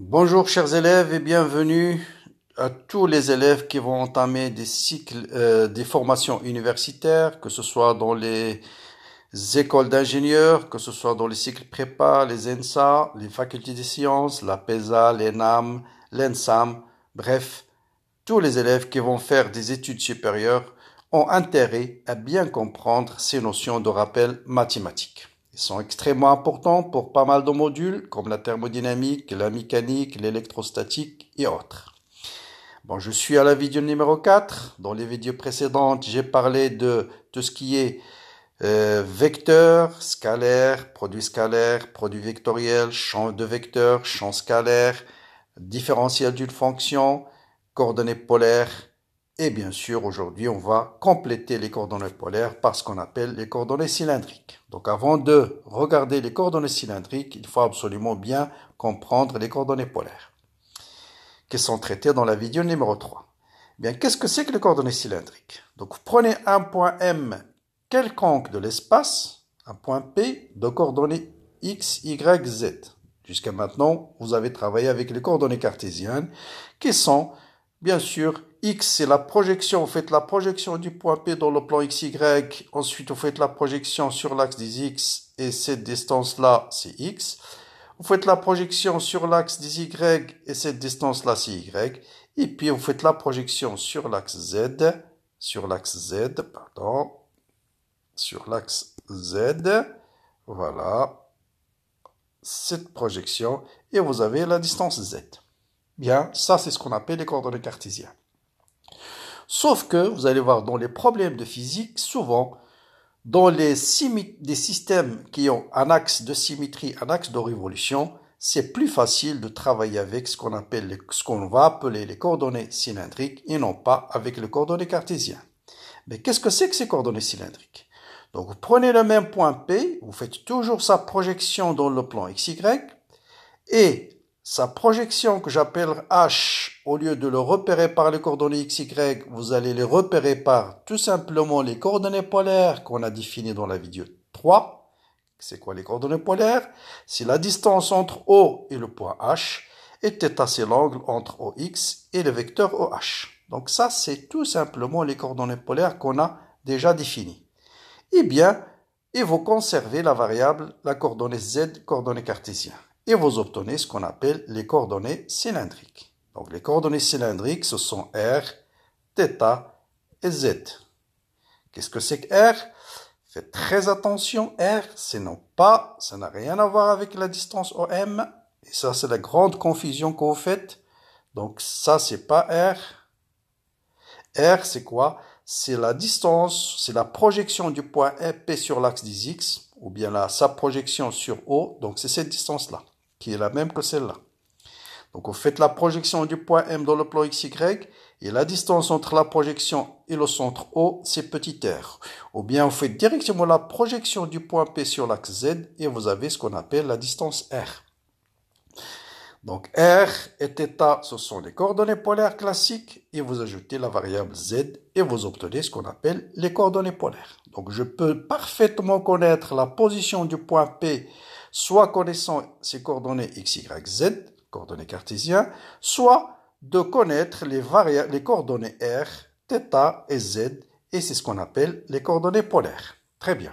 Bonjour chers élèves et bienvenue à tous les élèves qui vont entamer des cycles, des formations universitaires, que ce soit dans les écoles d'ingénieurs, que ce soit dans les cycles prépa, les ENSA, les facultés des sciences, la PESA, l'ENAM, l'ENSAM, bref, tous les élèves qui vont faire des études supérieures ont intérêt à bien comprendre ces notions de rappel mathématique. Ils sont extrêmement importants pour pas mal de modules comme la thermodynamique, la mécanique, l'électrostatique et autres. Bon, je suis à la vidéo numéro 4. Dans les vidéos précédentes, j'ai parlé de tout ce qui est vecteur, scalaire, produit vectoriel, champ de vecteur, champ scalaire, différentiel d'une fonction, coordonnées polaires. Et bien sûr, aujourd'hui, on va compléter les coordonnées polaires par ce qu'on appelle les coordonnées cylindriques. Donc, avant de regarder les coordonnées cylindriques, il faut absolument bien comprendre les coordonnées polaires, qui sont traitées dans la vidéo numéro 3. Bien, qu'est-ce que c'est que les coordonnées cylindriques? Donc, vous prenez un point M quelconque de l'espace, un point P de coordonnées X, Y, Z. Jusqu'à maintenant, vous avez travaillé avec les coordonnées cartésiennes, qui sont, bien sûr, X, c'est la projection, vous faites la projection du point P dans le plan XY, ensuite vous faites la projection sur l'axe des X, et cette distance-là, c'est X. Vous faites la projection sur l'axe des Y, et cette distance-là, c'est Y. Et puis vous faites la projection sur l'axe Z, sur l'axe Z, voilà, cette projection, et vous avez la distance Z. Bien, ça c'est ce qu'on appelle les coordonnées cartésiennes. Sauf que, vous allez voir, dans les problèmes de physique, souvent, dans des systèmes qui ont un axe de symétrie, un axe de révolution, c'est plus facile de travailler avec ce qu'on va appeler les coordonnées cylindriques et non pas avec les coordonnées cartésiennes. Mais qu'est-ce que c'est que ces coordonnées cylindriques? Donc, vous prenez le même point P, vous faites toujours sa projection dans le plan XY, et sa projection que j'appelle H, au lieu de le repérer par les coordonnées XY, vous allez les repérer par tout simplement les coordonnées polaires qu'on a définies dans la vidéo 3. C'est quoi les coordonnées polaires? C'est la distance entre O et le point H, et θ c'est l'angle entre OX et le vecteur OH. Donc ça, c'est tout simplement les coordonnées polaires qu'on a déjà définies. Eh bien, et vous conservez la variable, la coordonnée Z, coordonnée cartésienne. Et vous obtenez ce qu'on appelle les coordonnées cylindriques. Donc les coordonnées cylindriques, ce sont R, θ et Z. Qu'est-ce que c'est que R? Faites très attention, R, ça n'a rien à voir avec la distance OM. Et ça, c'est la grande confusion que vous faites. Donc ça, c'est pas R. R, c'est quoi? C'est la distance, c'est la projection du point P sur l'axe des X, ou bien sa projection sur O. Donc c'est cette distance-là, qui est la même que celle-là. Donc vous faites la projection du point M dans le plan XY, et la distance entre la projection et le centre O, c'est petit r. Ou bien vous faites directement la projection du point P sur l'axe Z, et vous avez ce qu'on appelle la distance R. Donc R et θ, ce sont les coordonnées polaires classiques, et vous ajoutez la variable Z, et vous obtenez ce qu'on appelle les coordonnées polaires. Donc je peux parfaitement connaître la position du point P, soit connaissant ses coordonnées X, Y, Z, coordonnées cartésiennes, soit de connaître les coordonnées R, θ et Z, et c'est ce qu'on appelle les coordonnées polaires. Très bien.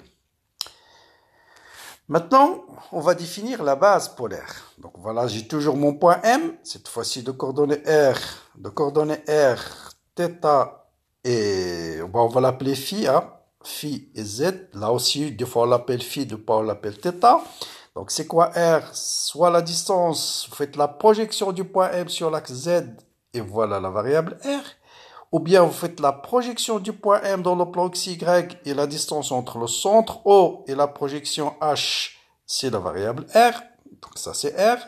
Maintenant, on va définir la base polaire. Donc voilà, j'ai toujours mon point M, cette fois-ci de coordonnées R, θ et bon, on va l'appeler phi, hein, phi et Z. Là aussi, des fois on l'appelle phi, des fois on l'appelle θ. Donc c'est quoi R? Soit la distance, vous faites la projection du point M sur l'axe Z, et voilà la variable R. Ou bien vous faites la projection du point M dans le plan XY, et la distance entre le centre O et la projection H, c'est la variable R. Donc ça c'est R.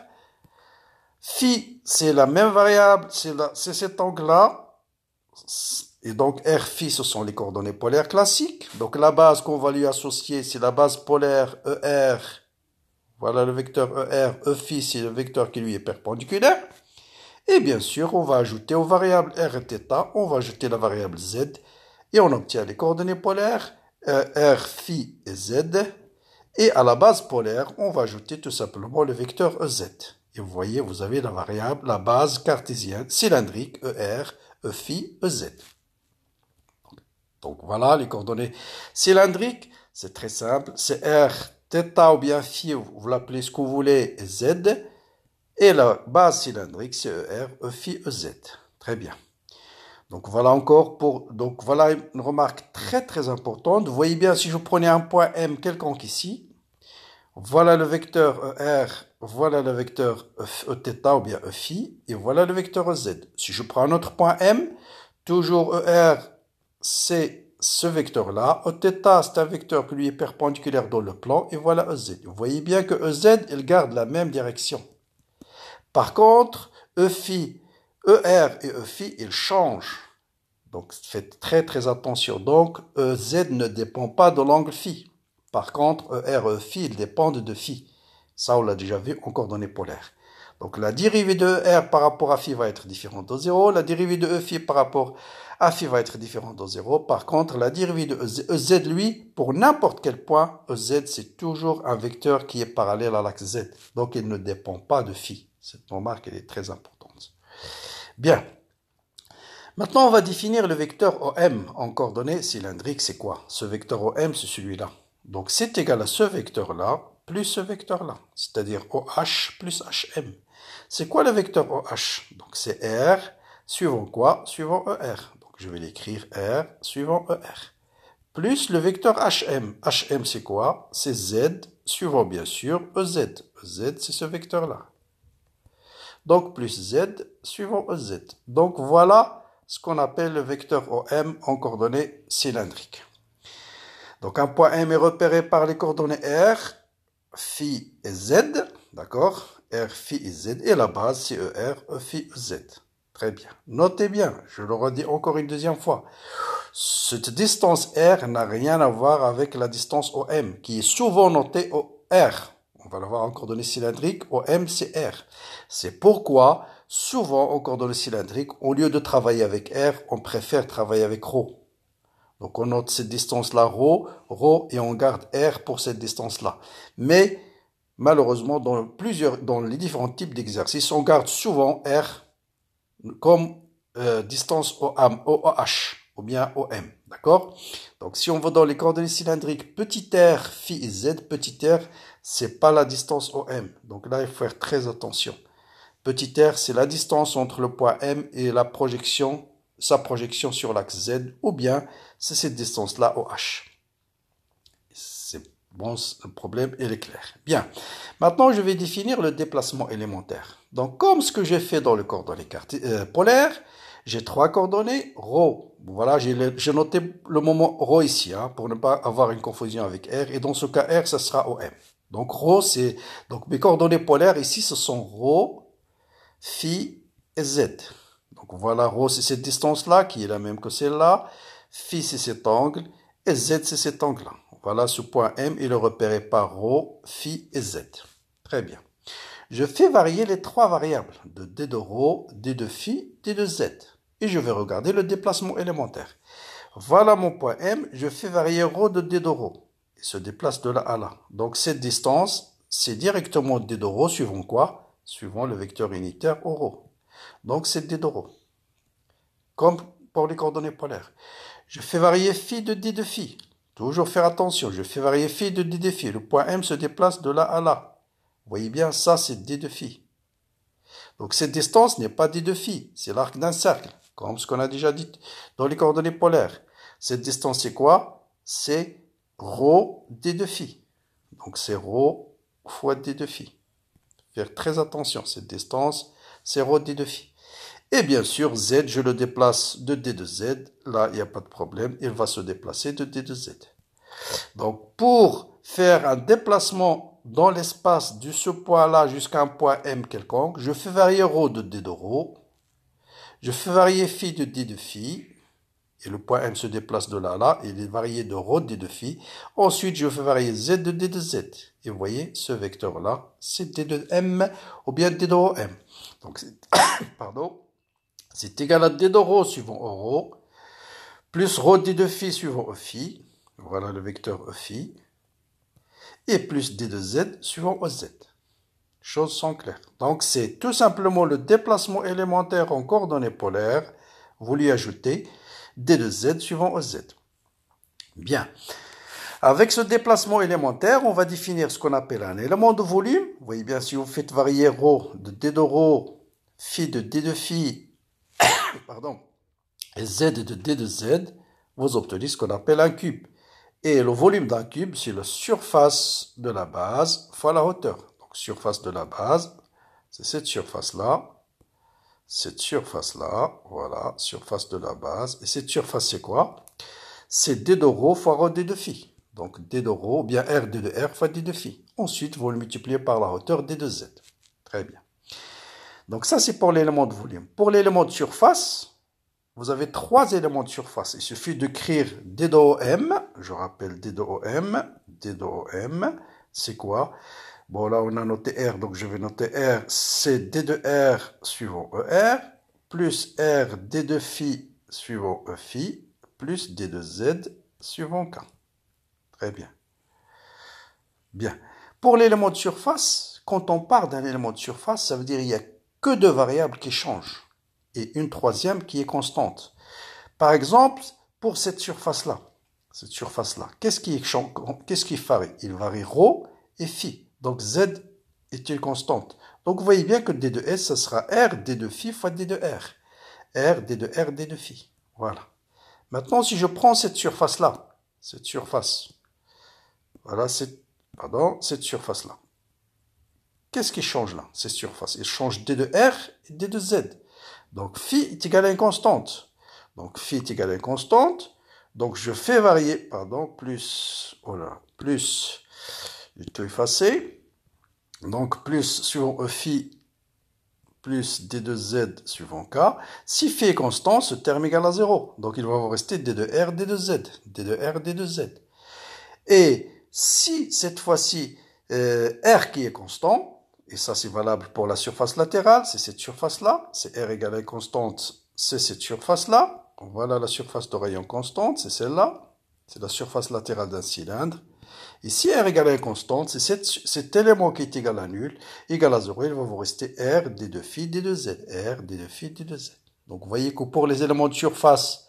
Phi, c'est la même variable, c'est cet angle-là. Et donc R phi, ce sont les coordonnées polaires classiques. Donc la base qu'on va lui associer, c'est la base polaire ER. Voilà le vecteur ER. E phi, c'est le vecteur qui lui est perpendiculaire. Et bien sûr, on va ajouter aux variables R et θ, on va ajouter la variable Z, et on obtient les coordonnées polaires, R, phi et Z. Et à la base polaire, on va ajouter tout simplement le vecteur EZ. Et vous voyez, vous avez la variable, la base cartésienne cylindrique ER, E phi, EZ. Donc voilà les coordonnées cylindriques. C'est très simple. C'est R, θ ou bien phi, vous l'appelez ce que vous voulez, et Z. Et la base cylindrique, c'est ER, E phi, EZ. Très bien. Donc voilà encore donc voilà une remarque très très importante. Vous voyez bien, si je prenais un point M quelconque ici, voilà le vecteur ER, voilà le vecteur Eθ ou bien E phi, et voilà le vecteur EZ. Si je prends un autre point M, toujours ER, c'est ce vecteur-là. Eθ, c'est un vecteur qui lui est perpendiculaire dans le plan, et voilà EZ. Vous voyez bien que EZ, il garde la même direction. Par contre, E phi, ER et E phi, ils changent. Donc faites très très attention. Donc EZ ne dépend pas de l'angle phi. Par contre, ER et E phi, ils dépendent de phi. Ça, on l'a déjà vu en coordonnées polaires. Donc la dérivée de ER par rapport à phi va être différente de 0. La dérivée de E phi par rapport à phi va être différente de 0. Par contre, la dérivée de EZ, lui, pour n'importe quel point, EZ, c'est toujours un vecteur qui est parallèle à l'axe Z. Donc il ne dépend pas de phi. Cette remarque, elle est très importante. Bien. Maintenant, on va définir le vecteur OM en coordonnées cylindriques. C'est quoi? Ce vecteur OM, c'est celui-là. Donc, c'est égal à ce vecteur-là plus ce vecteur-là, c'est-à-dire OH plus HM. C'est quoi le vecteur OH? Donc, c'est R suivant quoi? Suivant ER. Donc, je vais l'écrire R suivant ER. Plus le vecteur HM. HM, c'est quoi? C'est Z suivant, bien sûr, EZ. EZ, c'est ce vecteur-là. Donc, plus Z suivant EZ. Donc, voilà ce qu'on appelle le vecteur OM en coordonnées cylindriques. Donc un point M est repéré par les coordonnées R, phi et Z, d'accord? R, phi et Z, et la base c'est ER, E, phi, Z. Très bien. Notez bien, je le redis encore une deuxième fois. Cette distance R n'a rien à voir avec la distance OM, qui est souvent notée au R. On va la voir en coordonnées cylindriques, OM c'est R. C'est pourquoi souvent, en coordonnées cylindriques, au lieu de travailler avec R, on préfère travailler avec ρ. Donc, on note cette distance-là, ρ, et on garde R pour cette distance-là. Mais, malheureusement, dans les différents types d'exercices, on garde souvent R comme distance OH, ou bien OM. D'accord? Donc, si on va dans les coordonnées cylindriques, petit r, phi et z, petit r, c'est pas la distance OM. Donc là, il faut faire très attention. Petit r, c'est la distance entre le point M et sa projection sur l'axe Z, ou bien c'est cette distance-là, OH. C'est bon, le problème, il est clair. Bien. Maintenant, je vais définir le déplacement élémentaire. Donc, comme ce que j'ai fait dans le coordonnées polaire, j'ai trois coordonnées, ρ. Voilà, j'ai noté le moment ρ ici, hein, pour ne pas avoir une confusion avec R. Et dans ce cas, R, ça sera OM. Donc, ρ, c'est... Donc, mes coordonnées polaires ici, ce sont ρ, phi et z. Donc voilà, ρ c'est cette distance-là qui est la même que celle-là. Phi c'est cet angle et z c'est cet angle-là. Voilà, ce point M il est repéré par ρ, phi et z. Très bien. Je fais varier les trois variables de d de ρ, d de phi, d de z. Et je vais regarder le déplacement élémentaire. Voilà mon point M, je fais varier ρ de d de ρ. Il se déplace de là à là. Donc cette distance, c'est directement d de ρ suivant quoi? Suivant le vecteur unitaire au ρ. Donc c'est d de ρ. Comme pour les coordonnées polaires. Je fais varier phi de d de phi. Toujours faire attention, je fais varier phi de d de phi. Le point M se déplace de là à là. Vous voyez bien, ça c'est d de phi. Donc cette distance n'est pas d de phi, c'est l'arc d'un cercle, comme ce qu'on a déjà dit dans les coordonnées polaires. Cette distance c'est quoi? C'est ρ d de phi. Donc c'est ρ fois d de phi. Faire très attention, cette distance, c'est ρ d de phi. Et bien sûr, z, je le déplace de d de z. Là, il n'y a pas de problème, il va se déplacer de d de z. Donc, pour faire un déplacement dans l'espace de ce point-là jusqu'à un point M quelconque, je fais varier ρ de d de ρ. Je fais varier phi de d de phi. Et le point M se déplace de là à là, et il est varié de ρ de d de phi. Ensuite, je fais varier z de d de z. Et vous voyez, ce vecteur-là, c'est d de m, ou bien d de ρ m. Donc, pardon, c'est égal à d de ρ suivant ρ, plus ρ d de phi suivant e phi. Voilà le vecteur e phi. Et plus d de z suivant ez. choses sont claires. Donc, c'est tout simplement le déplacement élémentaire en coordonnées polaires. Vous lui ajoutez d de z suivant EZ. Bien. Avec ce déplacement élémentaire, on va définir ce qu'on appelle un élément de volume. Vous voyez bien, si vous faites varier ρ de d de ρ, phi de d de phi, pardon, et z de d de z, vous obtenez ce qu'on appelle un cube. Et le volume d'un cube, c'est la surface de la base fois la hauteur. Donc, surface de la base, c'est cette surface-là. Cette surface-là, voilà, surface de la base. Et cette surface, c'est quoi? C'est d de ρ fois ρ d de phi. Donc, d de ρ, ou bien r d de r fois d de phi. Ensuite, vous le multipliez par la hauteur d de z. Très bien. Donc, ça, c'est pour l'élément de volume. Pour l'élément de surface, vous avez trois éléments de surface. Il suffit d'écrire d de OM. Je rappelle d de OM. D de OM, c'est quoi? Bon, là, on a noté R, donc je vais noter R. C'est d de R suivant ER, plus R d de phi suivant E phi, plus d de Z suivant K. Très bien. Bien. Pour l'élément de surface, quand on part d'un élément de surface, ça veut dire qu'il n'y a que deux variables qui changent et une troisième qui est constante. Par exemple, pour cette surface-là, qu'est-ce qui varie? Il varie ρ et phi. Donc Z est une constante. Donc vous voyez bien que d de S, ça sera R d de phi fois d de R. R d de R d de phi. Voilà. Maintenant, si je prends cette surface-là, cette surface, voilà, cette surface-là. Qu'est-ce qui change là, cette surface? Il change d de R et d de Z. Donc phi est égal à une constante. Donc phi est égal à une constante. Donc je fais varier, plus, j'ai tout effacé. Donc plus suivant E phi plus d de Z suivant K. Si phi est constant, ce terme est égal à 0. Donc il va vous rester d de R, d de Z. D de R, d de Z. Et si cette fois-ci, R qui est constant, et ça c'est valable pour la surface latérale, c'est cette surface-là, c'est R égale à une constante, c'est cette surface-là. Voilà la surface de rayon constante, c'est celle-là. C'est la surface latérale d'un cylindre. Et si R égale à une constante, c'est cet élément qui est égal à nul, égal à 0, il va vous rester R, d de phi, d de Z. R, d de phi, d de Z. Donc vous voyez que pour les éléments de surface,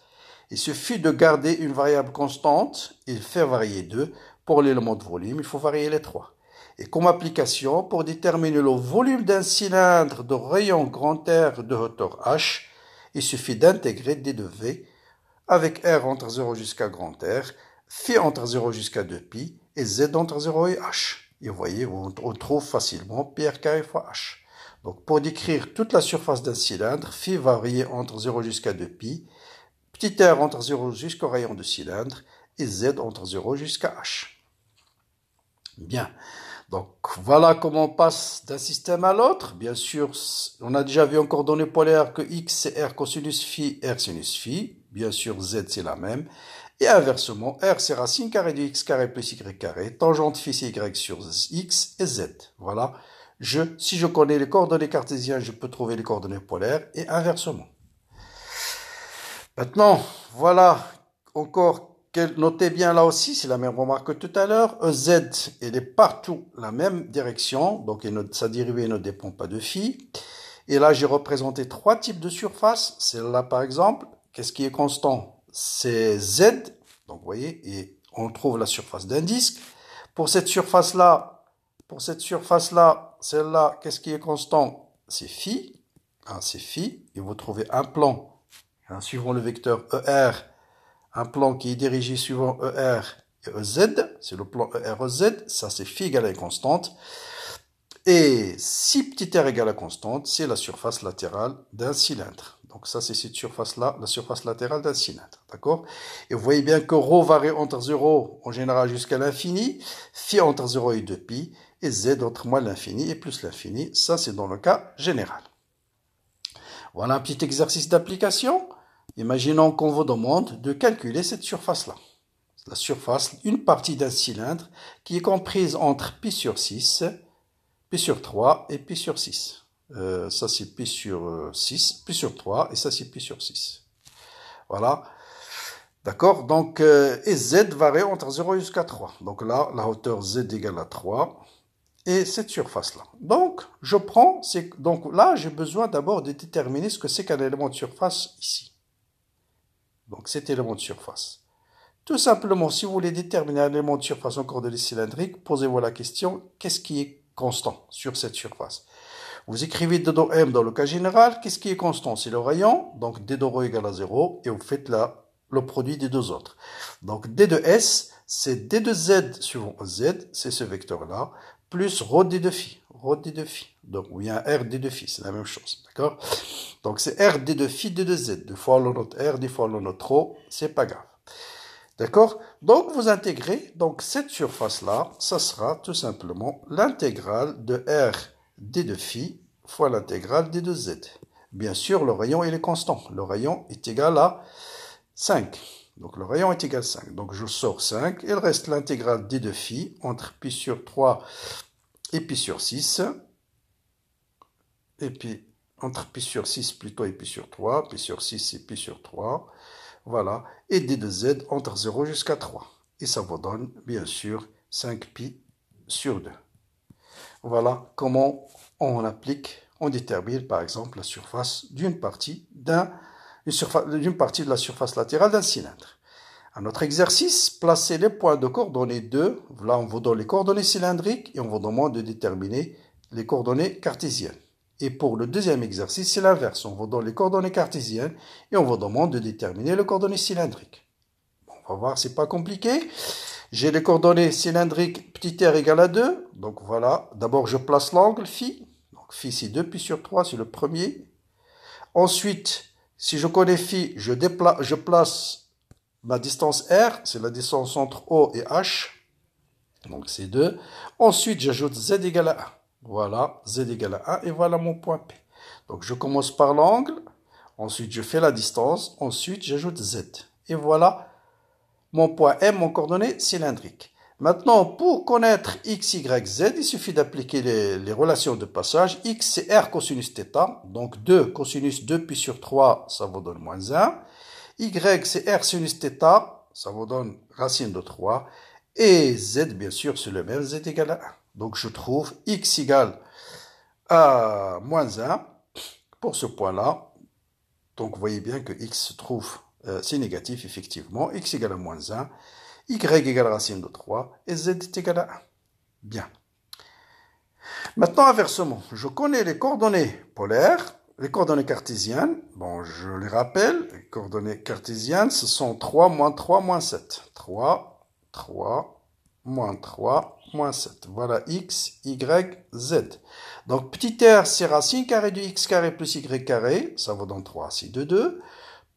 il suffit de garder une variable constante et faire varier 2. Pour l'élément de volume, il faut varier les 3. Et comme application, pour déterminer le volume d'un cylindre de rayon grand R de hauteur H, il suffit d'intégrer d de V avec R entre 0 jusqu'à grand R, phi entre 0 jusqu'à 2pi et Z entre 0 et H. Et vous voyez, on retrouve facilement pi r carré fois H. Donc pour décrire toute la surface d'un cylindre, phi varie entre 0 jusqu'à 2pi, petit r entre 0 jusqu'au rayon du cylindre et Z entre 0 jusqu'à H. Bien. Donc, voilà comment on passe d'un système à l'autre. Bien sûr, on a déjà vu en coordonnées polaires que X c'est R cosinus phi, R sinus phi. Bien sûr, Z c'est la même. Et inversement, R c'est racine carrée de X carré plus Y carré. Tangente phi c'est Y sur X et Z. Voilà. Si je connais les coordonnées cartésiennes, je peux trouver les coordonnées polaires et inversement. Maintenant, voilà encore. Notez bien là aussi, c'est la même remarque que tout à l'heure. EZ, elle est partout la même direction, donc sa dérivée ne dépend pas de phi. Et là, j'ai représenté trois types de surfaces. Celle-là, par exemple, qu'est-ce qui est constant? C'est Z, donc vous voyez, et on trouve la surface d'un disque. Pour cette surface-là, celle-là, qu'est-ce qui est constant? C'est phi. C'est phi. Et vous trouvez un plan, suivant le vecteur ER, un plan qui est dirigé suivant ER et EZ, c'est le plan ER-EZ, ça c'est phi égale à une constante. Et si petit r égale à constante, c'est la surface latérale d'un cylindre. Donc ça c'est cette surface-là, la surface latérale d'un cylindre. D'accord? Et vous voyez bien que ρ varie entre 0 en général jusqu'à l'infini, phi entre 0 et 2pi, et Z entre moins l'infini et plus l'infini. Ça c'est dans le cas général. Voilà un petit exercice d'application. Imaginons qu'on vous demande de calculer cette surface-là. La surface, une partie d'un cylindre qui est comprise entre pi sur 6, pi sur 3 et pi sur 6. Ça c'est pi sur 6, pi sur 3 et ça c'est pi sur 6. Voilà. D'accord? Donc, et Z varie entre 0 jusqu'à 3. Donc là, la hauteur Z égale à 3. et cette surface-là. Donc, donc là, j'ai besoin d'abord de déterminer ce que c'est qu'un élément de surface ici. Donc, cet élément de surface. Tout simplement, si vous voulez déterminer un élément de surface en coordonnées cylindriques, posez-vous la question, qu'est-ce qui est constant sur cette surface? Vous écrivez d de m dans le cas général, qu'est-ce qui est constant? C'est le rayon, donc d de ρ égale à 0, et vous faites le produit des deux autres. Donc d de s, c'est d de z suivant z, c'est ce vecteur-là, plus ρ d de phi, ρ d de phi. Donc, ou bien r d de phi, c'est la même chose, d'accord? Donc c'est r d de phi d de z, deux fois on note r, deux fois on note ρ, c'est pas grave. D'accord? Donc, vous intégrez, donc cette surface-là, ça sera tout simplement l'intégrale de r d de phi fois l'intégrale d de z. Bien sûr, le rayon, il est constant. Le rayon est égal à 5. Donc, le rayon est égal à 5. Donc, je sors 5. Il reste l'intégrale d de phi entre pi sur 3 et pi sur 6. Et puis, entre pi sur 6 plutôt et pi sur 3. Pi sur 6 et pi sur 3. Voilà, et d de z entre 0 jusqu'à 3. Et ça vous donne, bien sûr, 5pi sur 2. Voilà comment on applique, on détermine, par exemple, la surface d'une partie de la surface latérale d'un cylindre. Un autre exercice, placez les points de coordonnées 2. Là, on vous donne les coordonnées cylindriques et on vous demande de déterminer les coordonnées cartésiennes. Et pour le deuxième exercice, c'est l'inverse. On vous donne les coordonnées cartésiennes et on vous demande de déterminer les coordonnées cylindriques. Bon, on va voir, c'est pas compliqué. J'ai les coordonnées cylindriques petit r égale à 2. Donc voilà, d'abord je place l'angle phi. Donc phi c'est 2 pi sur 3, c'est le premier. Ensuite, si je connais phi, je place ma distance r, c'est la distance entre O et H. Donc c'est 2. Ensuite, j'ajoute z égale à 1. Voilà, z égale à 1 et voilà mon point P. Donc je commence par l'angle, ensuite je fais la distance, ensuite j'ajoute z. Et voilà mon point M en coordonnées cylindriques. Maintenant, pour connaître x, y, z, il suffit d'appliquer les relations de passage. X c'est r cosinus θ, donc 2 cosinus 2 pi sur 3, ça vous donne moins 1. Y c'est r sinus θ, ça vous donne racine de 3. Et z, bien sûr, c'est le même, z égale à 1. Donc, je trouve x égale à moins 1 pour ce point-là. Donc, vous voyez bien que x se trouve, c'est négatif, effectivement. X égale à moins 1, y égale à racine de 3, et z est égal à 1. Bien. Maintenant, inversement, je connais les coordonnées polaires, les coordonnées cartésiennes. Bon, je les rappelle, les coordonnées cartésiennes, ce sont 3, moins 3, moins 7. 3, 3, moins 3, moins 7. Voilà x, y, z. Donc, petit r, c'est racine carrée de x carré plus y carré. Ça vous donne 3 racine de 2.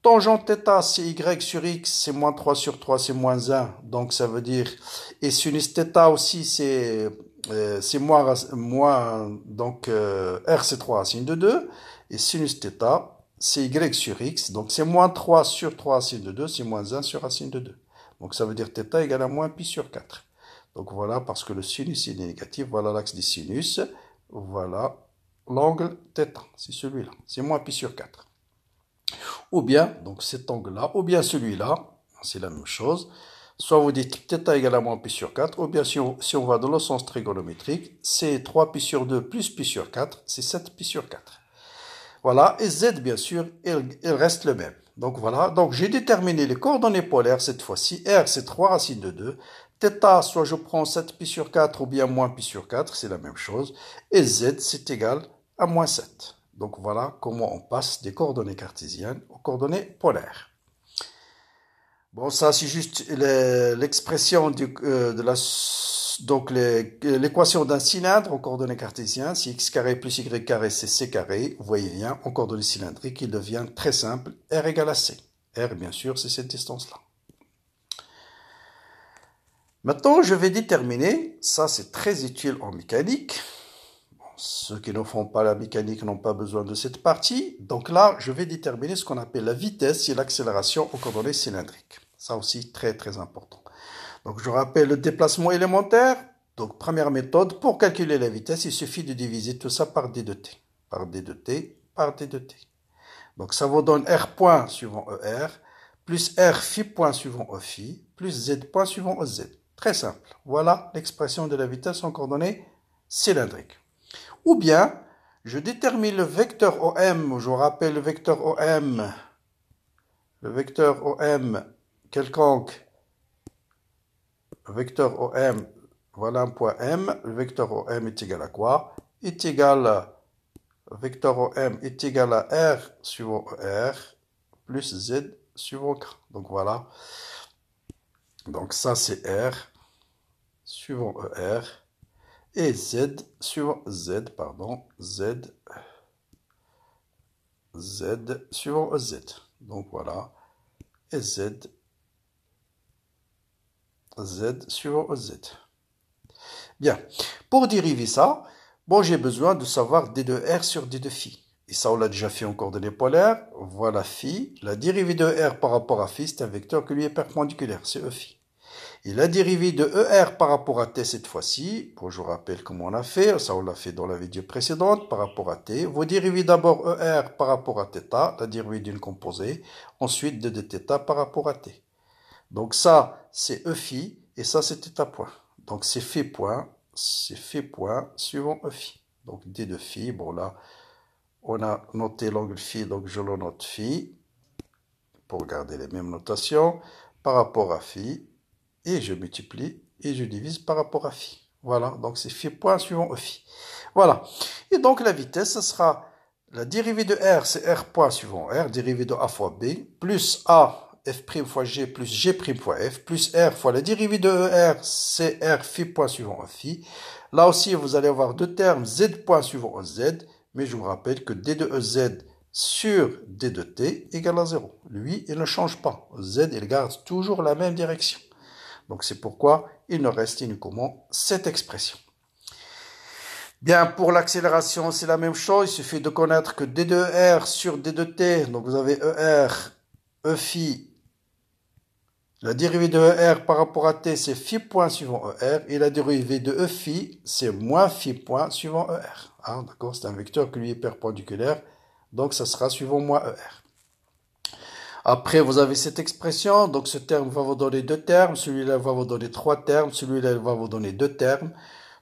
Tangente θ, c'est y sur x, c'est moins 3 sur 3, c'est moins 1. Donc, ça veut dire... Et sinus θ aussi, c'est moins... Donc, r, c'est 3 racine de 2. Et sinus θ, c'est y sur x. Donc, c'est moins 3 sur 3 racine de 2, c'est moins 1 sur racine de 2. Donc, ça veut dire θ égale à moins pi sur 4. Donc, voilà, parce que le sinus est négatif. Voilà l'axe des sinus. Voilà l'angle θ. C'est celui-là. C'est moins pi sur 4. Ou bien, donc cet angle-là, ou bien celui-là. C'est la même chose. Soit vous dites θ égale à moins pi sur 4. Ou bien, si on va dans le sens trigonométrique, c'est 3 pi sur 2 plus pi sur 4. C'est 7 pi sur 4. Voilà, et z, bien sûr, il reste le même. Donc voilà, donc j'ai déterminé les coordonnées polaires cette fois-ci. R, c'est 3 racines de 2. θ, soit je prends 7 pi sur 4 ou bien moins pi sur 4, c'est la même chose. Et z, c'est égal à moins 7. Donc voilà comment on passe des coordonnées cartésiennes aux coordonnées polaires. Bon, ça c'est juste l'expression de la... Donc, l'équation d'un cylindre en coordonnées cartésiennes, c'est x carré plus y carré, c'est c carré. Vous voyez bien, en coordonnées cylindriques, il devient très simple, r égale à c. R, bien sûr, c'est cette distance-là. Maintenant, je vais déterminer, ça c'est très utile en mécanique. Bon, ceux qui ne font pas la mécanique n'ont pas besoin de cette partie. Donc là, je vais déterminer ce qu'on appelle la vitesse et l'accélération en coordonnées cylindriques. Ça aussi, très très important. Donc, je rappelle le déplacement élémentaire. Donc, première méthode, pour calculer la vitesse, il suffit de diviser tout ça par d de t. Par d de t, par d de t. Donc, ça vous donne r point suivant ER, plus r phi point suivant E phi, plus z point suivant EZ. Très simple. Voilà l'expression de la vitesse en coordonnées cylindrique. Ou bien, je détermine le vecteur OM, je vous rappelle le vecteur OM quelconque, le vecteur OM, voilà un point M, le vecteur OM est égal à quoi? Est égal, vecteur OM est égal à R suivant ER plus Z suivant K. Donc voilà, donc ça c'est R suivant ER et Z suivant Z, pardon, Z suivant EZ. Donc voilà, et Z suivant EZ. Bien, pour dériver ça, bon, j'ai besoin de savoir d de R sur d de phi. Et ça, on l'a déjà fait en coordonnées polaires. Voilà phi. La dérivée de R par rapport à phi, c'est un vecteur qui lui est perpendiculaire, c'est E phi. Et la dérivée de ER par rapport à t cette fois-ci, bon, je vous rappelle comment on a fait, ça on l'a fait dans la vidéo précédente, par rapport à t. Vous dérivez d'abord ER par rapport à θ, la dérivée d'une composée, ensuite d de θ par rapport à t. Donc ça, c'est E phi, et ça, c'est θ point. Donc c'est phi point suivant E phi. Donc d de phi, bon là, on a noté l'angle phi, donc je le note phi, pour garder les mêmes notations, par rapport à phi, et je multiplie, et je divise par rapport à phi. Voilà, donc c'est phi point suivant E phi. Voilà, et donc la vitesse, ce sera la dérivée de R, c'est R point suivant R, dérivée de A fois B, plus A, f' fois g plus g' fois f, plus r fois la dérivée de ER, c'est r phi point suivant phi. Là aussi, vous allez avoir deux termes, z point suivant z, mais je vous rappelle que d de ez sur d de t égale à 0. Lui, il ne change pas. Z, il garde toujours la même direction. Donc c'est pourquoi il nous reste uniquement cette expression. Bien, pour l'accélération, c'est la même chose. Il suffit de connaître que d de r sur d de t, donc vous avez ER, E phi, la dérivée de ER par rapport à t, c'est phi point suivant ER, et la dérivée de E phi, c'est moins phi point suivant ER. Ah, d'accord, c'est un vecteur qui lui est perpendiculaire, donc ça sera suivant moins ER. Après, vous avez cette expression, donc ce terme va vous donner deux termes, celui-là va vous donner trois termes, celui-là va vous donner deux termes.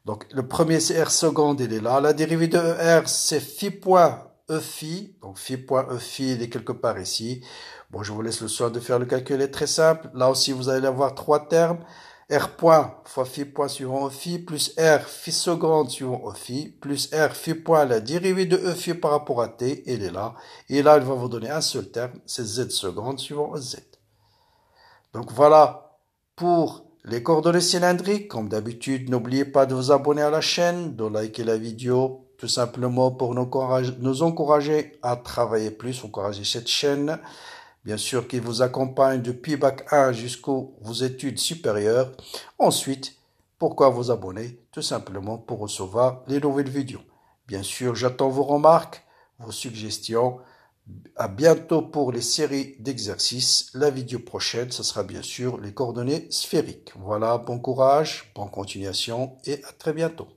Donc le premier, c'est R seconde, il est là. La dérivée de ER, c'est phi point E phi, donc phi point E phi, il est quelque part ici. Bon, je vous laisse le soin de faire le calcul, il est très simple. Là aussi, vous allez avoir trois termes. R point fois phi point suivant E phi, plus R phi seconde suivant E phi, plus R phi point, la dérivée de E phi par rapport à t, il est là. Et là, il va vous donner un seul terme, c'est Z seconde suivant EZ. Donc voilà pour les coordonnées cylindriques. Comme d'habitude, n'oubliez pas de vous abonner à la chaîne, de liker la vidéo, tout simplement pour nous encourager à travailler plus, encourager cette chaîne. Bien sûr, qui vous accompagne depuis Bac 1 jusqu'aux études supérieures. Ensuite, pourquoi vous abonner? Tout simplement pour recevoir les nouvelles vidéos. Bien sûr, j'attends vos remarques, vos suggestions. À bientôt pour les séries d'exercices. La vidéo prochaine, ce sera bien sûr les coordonnées sphériques. Voilà, bon courage, bonne continuation et à très bientôt.